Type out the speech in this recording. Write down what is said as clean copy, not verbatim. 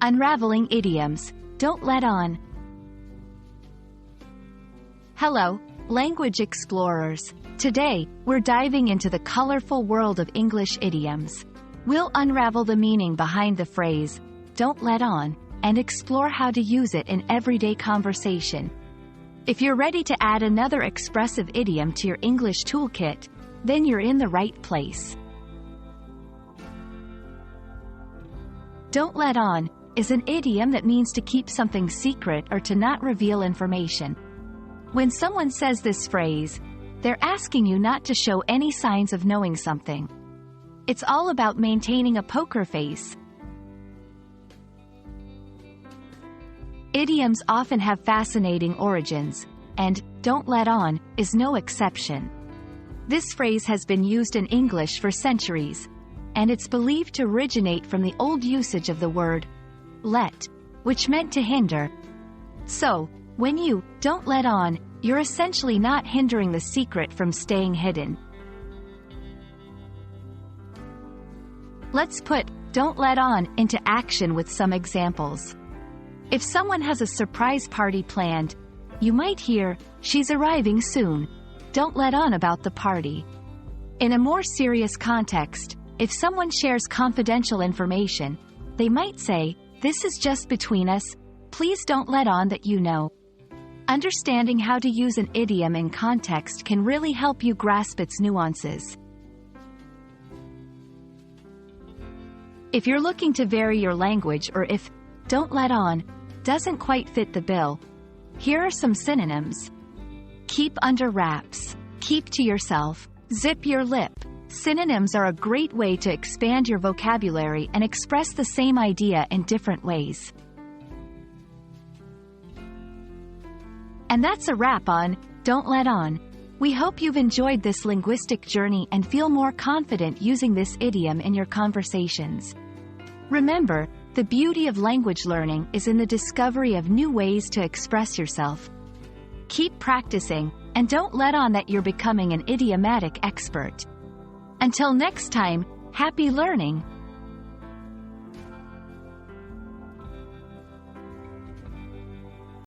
Unraveling Idioms. Don't let on. Hello, language explorers. Today, we're diving into the colorful world of English idioms. We'll unravel the meaning behind the phrase, "don't let on," and explore how to use it in everyday conversation. If you're ready to add another expressive idiom to your English toolkit, then you're in the right place. Don't let on is an idiom that means to keep something secret or to not reveal information. When someone says this phrase, they're asking you not to show any signs of knowing something. It's all about maintaining a poker face. Idioms often have fascinating origins, and "don't let on" is no exception. This phrase has been used in English for centuries, and it's believed to originate from the old usage of the word let, which meant to hinder. So, when you don't let on, you're essentially not hindering the secret from staying hidden. Let's put "don't let on" into action with some examples. If someone has a surprise party planned, you might hear, "She's arriving soon. Don't let on about the party." In a more serious context, if someone shares confidential information, they might say, "This is just between us. Please don't let on that you know." Understanding how to use an idiom in context can really help you grasp its nuances. If you're looking to vary your language, or if "don't let on" doesn't quite fit the bill, here are some synonyms. Keep under wraps. Keep to yourself. Zip your lip. Synonyms are a great way to expand your vocabulary and express the same idea in different ways. And that's a wrap on "Don't Let On." We hope you've enjoyed this linguistic journey and feel more confident using this idiom in your conversations. Remember, the beauty of language learning is in the discovery of new ways to express yourself. Keep practicing, and don't let on that you're becoming an idiomatic expert. Until next time, happy learning!